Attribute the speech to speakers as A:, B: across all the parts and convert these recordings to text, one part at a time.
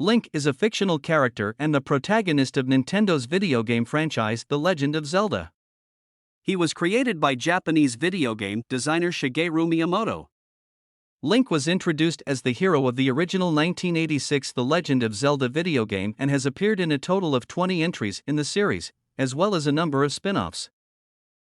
A: Link is a fictional character and the protagonist of Nintendo's video game franchise The Legend of Zelda. He was created by Japanese video game designer Shigeru Miyamoto. Link was introduced as the hero of the original 1986 The Legend of Zelda video game and has appeared in a total of 20 entries in the series, as well as a number of spin-offs.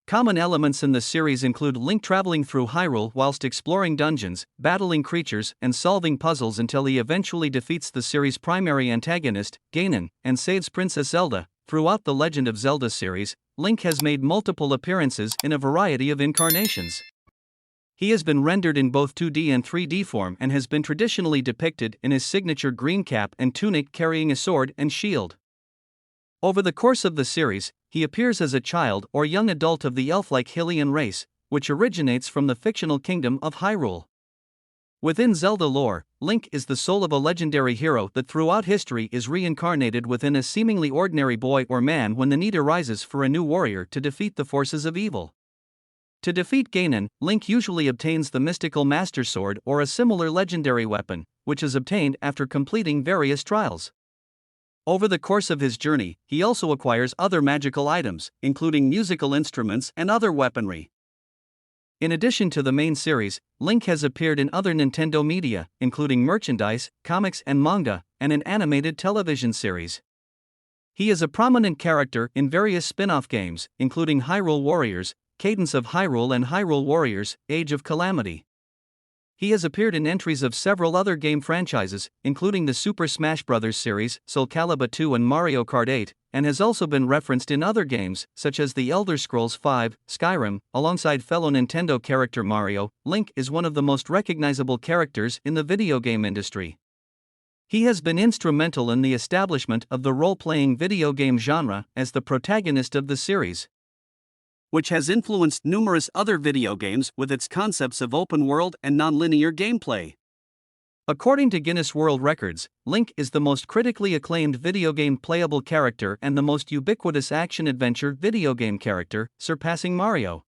A: Common elements in the series include Link traveling through Hyrule whilst exploring dungeons, battling creatures, and solving puzzles until he eventually defeats the series' primary antagonist, Ganon, and saves Princess Zelda. Throughout the Legend of Zelda series, Link has made multiple appearances in a variety of incarnations. He has been rendered in both 2D and 3D form and has been traditionally depicted in his signature green cap and tunic carrying a sword and shield. Over the course of the series, he appears as a child or young adult of the elf-like Hylian race, which originates from the fictional kingdom of Hyrule. Within Zelda lore, Link is the soul of a legendary hero that throughout history is reincarnated within a seemingly ordinary boy or man when the need arises for a new warrior to defeat the forces of evil. To defeat Ganon, Link usually obtains the mystical Master Sword or a similar legendary weapon, which is obtained after completing various trials. Over the course of his journey, he also acquires other magical items, including musical instruments and other weaponry. In addition to the main series, Link has appeared in other Nintendo media, including merchandise, comics and manga, and an animated television series. He is a prominent character in various spin-off games, including Hyrule Warriors, Cadence of Hyrule and Hyrule Warriors, Age of Calamity. He has appeared in entries of several other game franchises, including the Super Smash Bros. Series, Soul Calibur 2 and Mario Kart 8, and has also been referenced in other games, such as The Elder Scrolls V, Skyrim. Alongside fellow Nintendo character Mario, Link is one of the most recognizable characters in the video game industry. He has been instrumental in the establishment of the role-playing video game genre as the protagonist of the series, which has influenced numerous other video games with its concepts of open-world and non-linear gameplay. According to Guinness World Records, Link is the most critically acclaimed video game playable character and the most ubiquitous action-adventure video game character, surpassing Mario.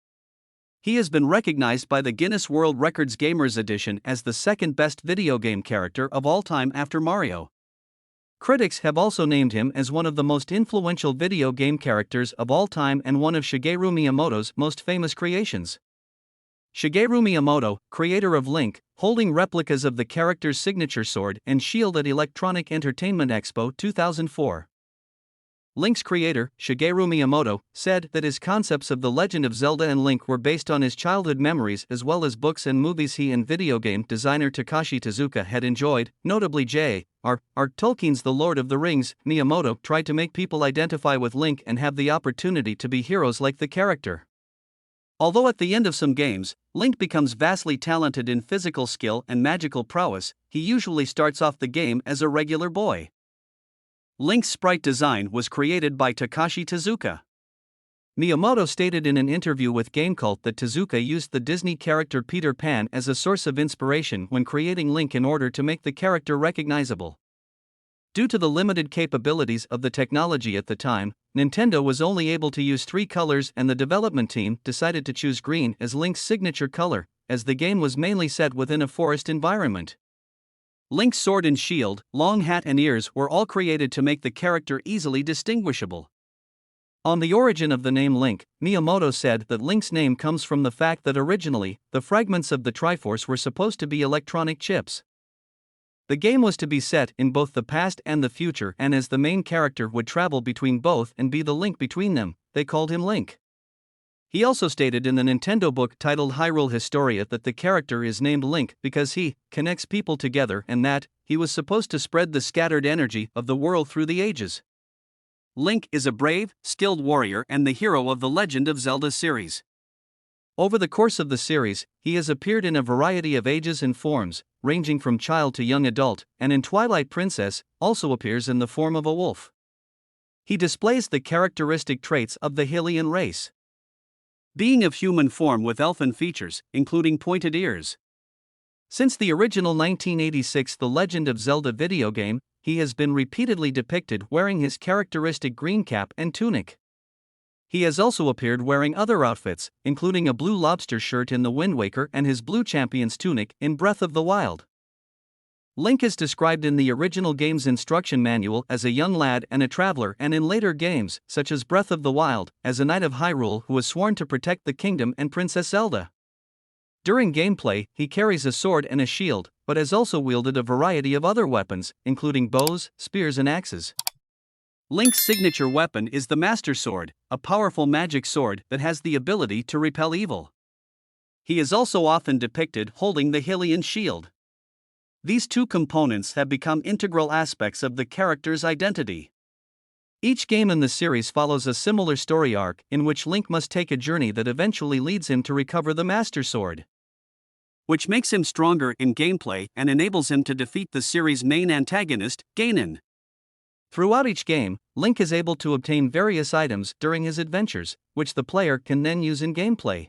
A: He has been recognized by the Guinness World Records Gamers Edition as the second best video game character of all time after Mario. Critics have also named him as one of the most influential video game characters of all time and one of Shigeru Miyamoto's most famous creations. Shigeru Miyamoto, creator of Link, holding replicas of the character's signature sword and shield at Electronic Entertainment Expo 2004. Link's creator, Shigeru Miyamoto, said that his concepts of The Legend of Zelda and Link were based on his childhood memories as well as books and movies he and video game designer Takashi Tezuka had enjoyed, notably J.R.R. Tolkien's The Lord of the Rings. Miyamoto tried to make people identify with Link and have the opportunity to be heroes like the character. Although at the end of some games, Link becomes vastly talented in physical skill and magical prowess, he usually starts off the game as a regular boy. Link's sprite design was created by Takashi Tezuka. Miyamoto stated in an interview with GameCult that Tezuka used the Disney character Peter Pan as a source of inspiration when creating Link in order to make the character recognizable. Due to the limited capabilities of the technology at the time, Nintendo was only able to use 3 colors and the development team decided to choose green as Link's signature color, as the game was mainly set within a forest environment. Link's sword and shield, long hat and ears were all created to make the character easily distinguishable. On the origin of the name Link, Miyamoto said that Link's name comes from the fact that originally, the fragments of the Triforce were supposed to be electronic chips. The game was to be set in both the past and the future, and as the main character would travel between both and be the link between them, they called him Link. He also stated in the Nintendo book titled Hyrule Historia that the character is named Link because he connects people together and that he was supposed to spread the scattered energy of the world through the ages. Link is a brave, skilled warrior and the hero of the Legend of Zelda series. Over the course of the series, he has appeared in a variety of ages and forms, ranging from child to young adult, and in Twilight Princess, also appears in the form of a wolf. He displays the characteristic traits of the Hylian race, being of human form with elfin features, including pointed ears. Since the original 1986 The Legend of Zelda video game, he has been repeatedly depicted wearing his characteristic green cap and tunic. He has also appeared wearing other outfits, including a blue lobster shirt in The Wind Waker and his blue champion's tunic in Breath of the Wild. Link is described in the original game's instruction manual as a young lad and a traveler, and in later games, such as Breath of the Wild, as a knight of Hyrule who was sworn to protect the kingdom and Princess Zelda. During gameplay, he carries a sword and a shield, but has also wielded a variety of other weapons, including bows, spears, and axes. Link's signature weapon is the Master Sword, a powerful magic sword that has the ability to repel evil. He is also often depicted holding the Hylian shield. These two components have become integral aspects of the character's identity. Each game in the series follows a similar story arc in which Link must take a journey that eventually leads him to recover the Master Sword, which makes him stronger in gameplay and enables him to defeat the series' main antagonist, Ganon. Throughout each game, Link is able to obtain various items during his adventures, which the player can then use in gameplay.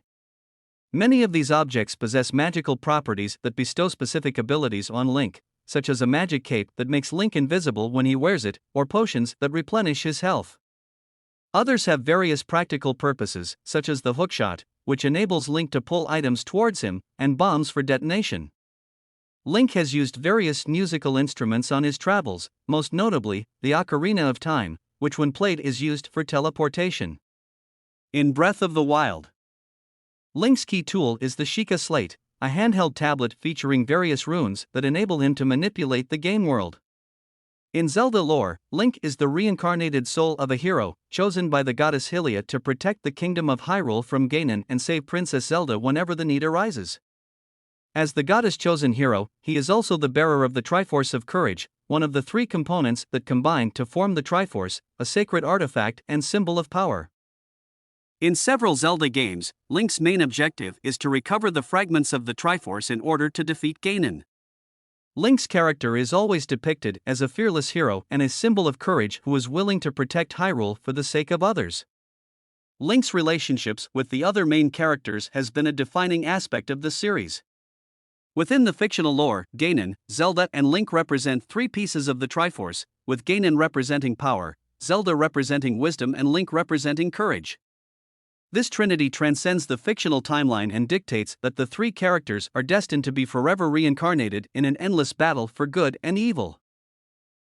A: Many of these objects possess magical properties that bestow specific abilities on Link, such as a magic cape that makes Link invisible when he wears it, or potions that replenish his health. Others have various practical purposes, such as the hookshot, which enables Link to pull items towards him, and bombs for detonation. Link has used various musical instruments on his travels, most notably, the Ocarina of Time, which when played is used for teleportation. In Breath of the Wild, Link's key tool is the Sheikah Slate, a handheld tablet featuring various runes that enable him to manipulate the game world. In Zelda lore, Link is the reincarnated soul of a hero, chosen by the goddess Hylia to protect the kingdom of Hyrule from Ganon and save Princess Zelda whenever the need arises. As the goddess-chosen hero, he is also the bearer of the Triforce of Courage, one of the three components that combine to form the Triforce, a sacred artifact and symbol of power. In several Zelda games, Link's main objective is to recover the fragments of the Triforce in order to defeat Ganon. Link's character is always depicted as a fearless hero and a symbol of courage who is willing to protect Hyrule for the sake of others. Link's relationships with the other main characters has been a defining aspect of the series. Within the fictional lore, Ganon, Zelda, and Link represent three pieces of the Triforce, with Ganon representing power, Zelda representing wisdom, and Link representing courage. This trinity transcends the fictional timeline and dictates that the three characters are destined to be forever reincarnated in an endless battle for good and evil.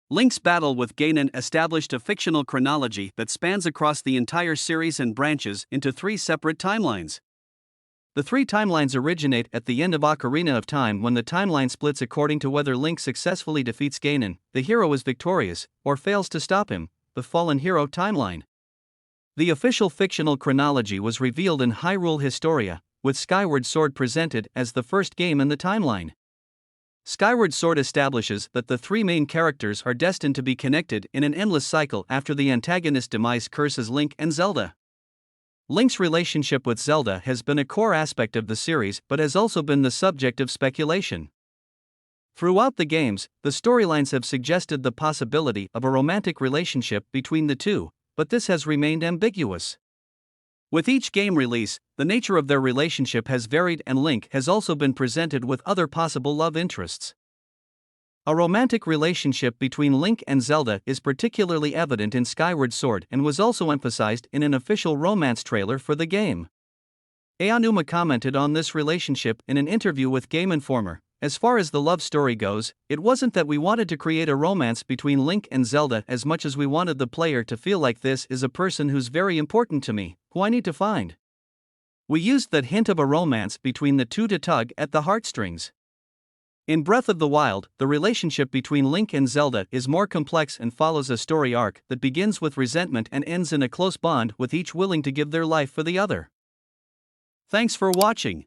A: Link's battle with Ganon established a fictional chronology that spans across the entire series and branches into three separate timelines. The three timelines originate at the end of Ocarina of Time when the timeline splits according to whether Link successfully defeats Ganon, the hero is victorious, or fails to stop him, the Fallen Hero timeline. The official fictional chronology was revealed in Hyrule Historia, with Skyward Sword presented as the first game in the timeline. Skyward Sword establishes that the three main characters are destined to be connected in an endless cycle after the antagonist demise curses Link and Zelda. Link's relationship with Zelda has been a core aspect of the series but has also been the subject of speculation. Throughout the games, the storylines have suggested the possibility of a romantic relationship between the two, but this has remained ambiguous. With each game release, the nature of their relationship has varied and Link has also been presented with other possible love interests. A romantic relationship between Link and Zelda is particularly evident in Skyward Sword and was also emphasized in an official romance trailer for the game. Aonuma commented on this relationship in an interview with Game Informer. As far as the love story goes, it wasn't that we wanted to create a romance between Link and Zelda as much as we wanted the player to feel like this is a person who's very important to me, who I need to find. We used that hint of a romance between the two to tug at the heartstrings. In Breath of the Wild, the relationship between Link and Zelda is more complex and follows a story arc that begins with resentment and ends in a close bond with each willing to give their life for the other. Thanks for watching.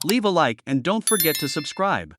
A: Leave a like and don't forget to subscribe.